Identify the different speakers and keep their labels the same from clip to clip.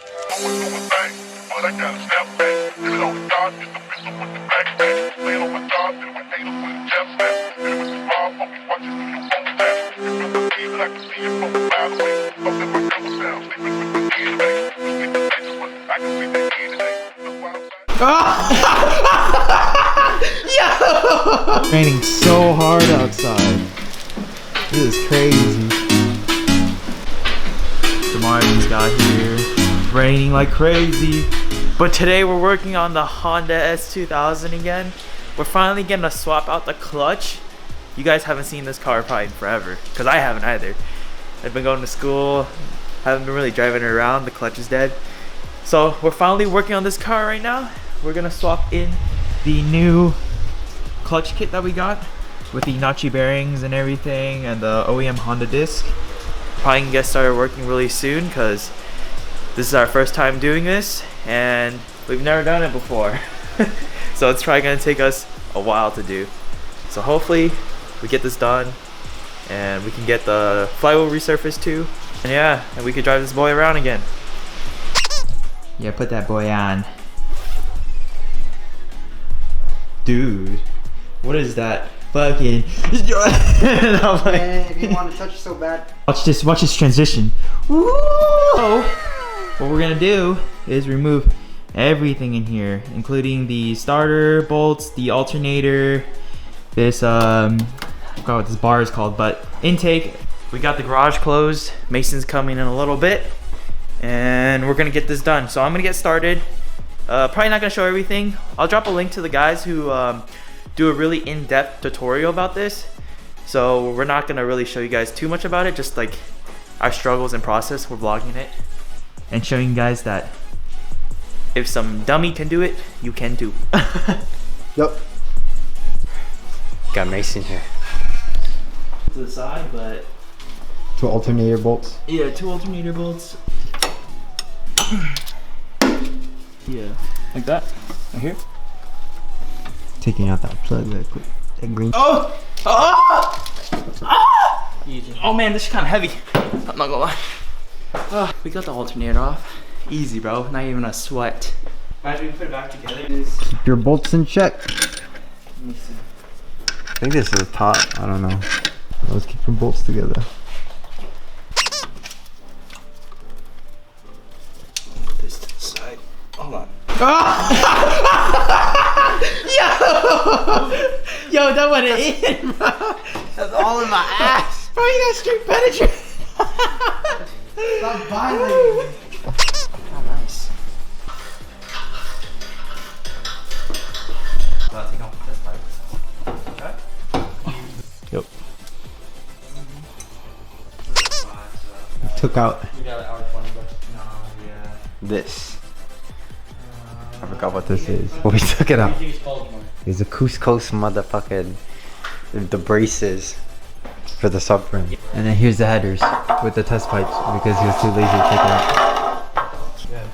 Speaker 1: Yo! Raining so hard outside. This is crazy. The Martins got here. Raining like crazy. But today we're working on the Honda S2000 again. We're finally getting to swap out the clutch. You guys haven't seen this car probably in forever, because I haven't either. I've been going to school, haven't been really driving it around, the clutch is dead. So we're finally working on this car right now. We're gonna swap in the new clutch kit that we got with the notchy bearings and everything and the OEM Honda disc. Probably can get started working really soon because this is our first time doing this and we've never done it before. So it's probably gonna take us a while to do. So hopefully we get this done and we can get the flywheel resurfaced too. And yeah, and we could drive this boy around again. Yeah, put that boy on. Dude, what is that? Fucking.
Speaker 2: Hey, if you want to touch it so bad.
Speaker 1: Watch this transition. Woo! What we're gonna do is remove everything in here, including the starter bolts, the alternator, this I forgot what this bar is called, but intake. We got the garage closed. Mason's coming in a little bit, and we're gonna get this done. So I'm gonna get started. Probably not gonna show everything. I'll drop a link to the guys who do a really in-depth tutorial about this. So we're not gonna really show you guys too much about it, just like our struggles and process. We're vlogging it and showing you guys that if some dummy can do it, you can too.
Speaker 2: Yep. Got Mason here.
Speaker 1: To the side, but
Speaker 2: 2 alternator bolts.
Speaker 1: yeah, 2 alternator bolts. Yeah, like that, right here.
Speaker 2: Taking out that plug real quick. That green.
Speaker 1: Oh! Easy. Oh man, this is kind of heavy. I'm not gonna lie. We got the alternator off. Easy, bro. Not even a sweat. Imagine we put it back together.
Speaker 2: Keep your bolts in check.
Speaker 1: Let me see.
Speaker 2: I think this is taut. I don't know. Let's keep your bolts together.
Speaker 1: Put this to the side. Hold on. Yo, that went in, bro.
Speaker 2: That's all in my ass.
Speaker 1: Bro, you got straight penetrate.
Speaker 2: Stop violating.
Speaker 1: Oh, nice. Take off this part. Okay.
Speaker 2: Yep. Took out
Speaker 1: We got an hour 20, but no, yeah.
Speaker 2: this. I forgot what this is. But we took it out. It's a Cusco's motherfucking the braces for the subframe. And then here's the headers with the test pipes because he was too lazy to take it out.
Speaker 1: Yeah.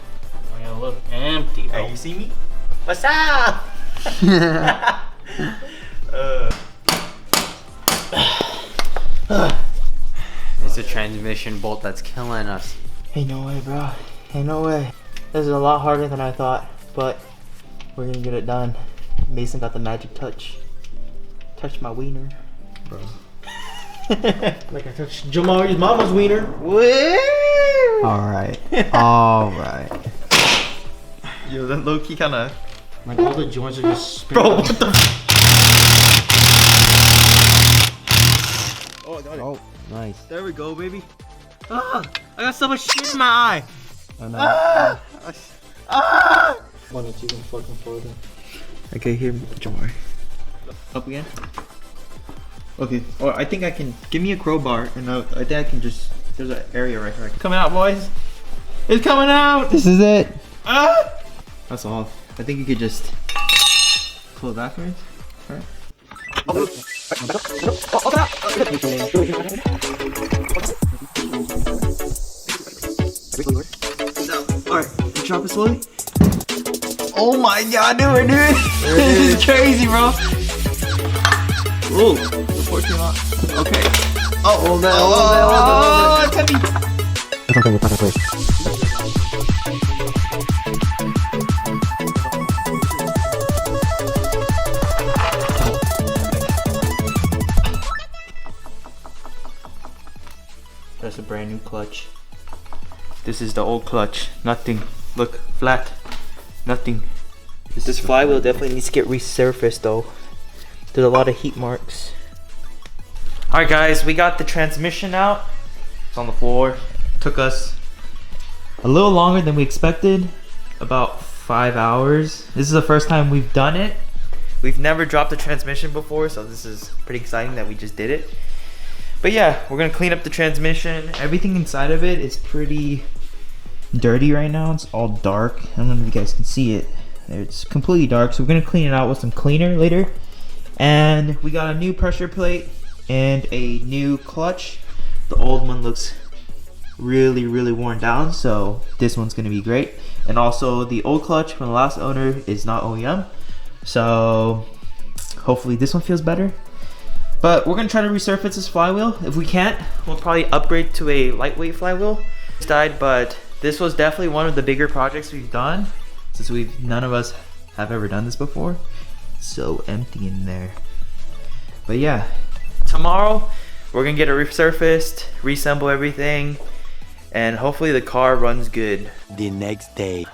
Speaker 1: I'm gonna look empty. Hey, you see me? What's up?
Speaker 2: It's a transmission bolt that's killing us.
Speaker 1: Ain't no way, bro. Ain't no way. This is a lot harder than I thought, but we're gonna get it done. Mason got the magic touch. Touch my wiener.
Speaker 2: Bro.
Speaker 1: Like I touched Jamari's mama's wiener. Woo!
Speaker 2: Alright. Alright.
Speaker 1: Yo, that low key kinda.
Speaker 3: Like all the joints are just spinning.
Speaker 1: Bro, what the Oh, I got it.
Speaker 2: Oh, nice.
Speaker 1: There we go, baby. Ah, I got so much shit in my eye.
Speaker 2: Oh, no.
Speaker 1: Ah! Ah!
Speaker 3: Why don't you even fucking further?
Speaker 1: Okay, here, Jamar. Up again? Okay, or I think I can, give me a crowbar and I think I can just, there's an area right here. Coming out, boys. It's coming out!
Speaker 2: This is it.
Speaker 1: Ah! That's all. I think you could just pull it backwards. Alright. Alright, drop it slowly. Oh my god, dude, we're doing it! This is crazy, bro. Ooh, 14 on. Okay. Oh, it's heavy. brand new clutch. This is the old clutch. Nothing. Look, flat. Nothing. This flywheel definitely needs to get resurfaced though. There's a lot of heat marks. Alright guys, we got the transmission out. It's on the floor. Took us a little longer than we expected. About 5 hours. This is the first time we've done it. We've never dropped a transmission before, so this is pretty exciting that we just did it. But yeah, we're gonna clean up the transmission. Everything inside of it is pretty dirty right now. It's all dark. I don't know if you guys can see it. It's completely dark, so we're gonna clean it out with some cleaner later. And we got a new pressure plate and a new clutch. The old one looks really worn down, so this one's gonna be great. And also the old clutch from the last owner is not OEM, so hopefully this one feels better. But we're gonna try to resurface this flywheel. If we can't, we'll probably upgrade to a lightweight flywheel. It's died, but this was definitely one of the bigger projects we've done, since none of us have ever done this before. It's so empty in there. But yeah, tomorrow we're gonna get it resurfaced, reassemble everything, and hopefully the car runs good.
Speaker 2: The next day.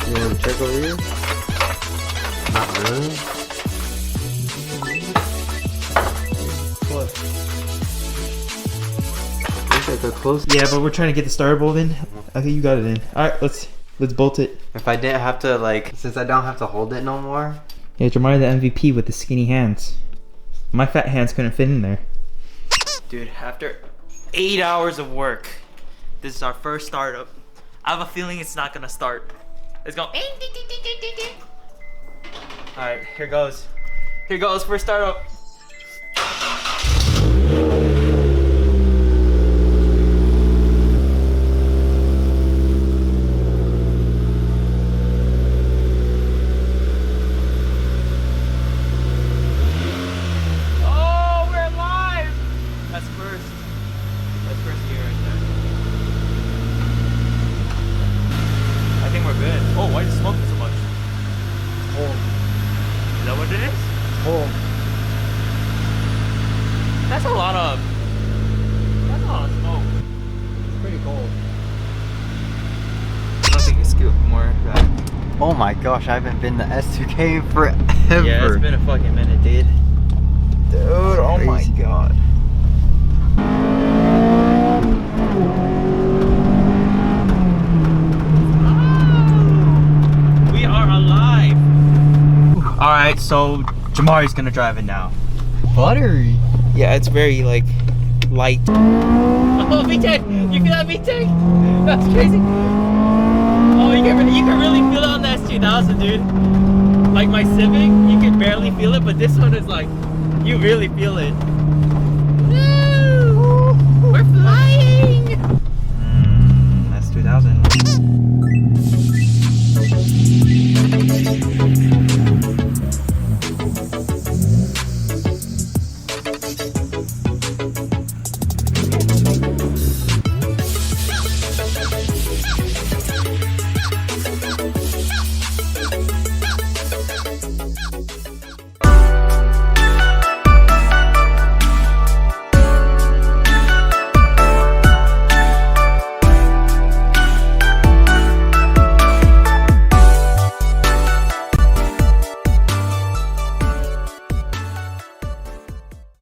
Speaker 2: You want to check over here? Not really. What? Looks like they're close.
Speaker 1: Yeah, but we're trying to get the starter bolt in. I think you got it in. Alright, let's bolt it.
Speaker 2: If I didn't have to, like, since I don't have to hold it no more.
Speaker 1: Yeah, Jamar the MVP with the skinny hands. My fat hands couldn't fit in there. Dude, after 8 hours of work, this is our first startup. I have a feeling it's not gonna start. It's going. Alright, here goes. Here goes, first startup. Oh, we're alive! That's first. That's first gear right there. I think we're good. Oh, why is it smoking so much? It's cold. Is that what it is? It's cold. That's a lot of smoke.
Speaker 3: It's pretty cold.
Speaker 1: I don't think you scoot more back.
Speaker 2: Oh my gosh, I haven't been to S2K in forever.
Speaker 1: Yeah, it's been a fucking minute, dude. Dude, oh my god. We are alive. Alright, so Jamari's gonna drive it now.
Speaker 2: Buttery.
Speaker 1: Yeah, it's very like light. Oh, V10! You feel that V10? That's crazy. Oh, you can really feel it on the s2000, dude. Like my Civic, you can barely feel it, but this one is like, you really feel it. Woo! We're flying! S2000.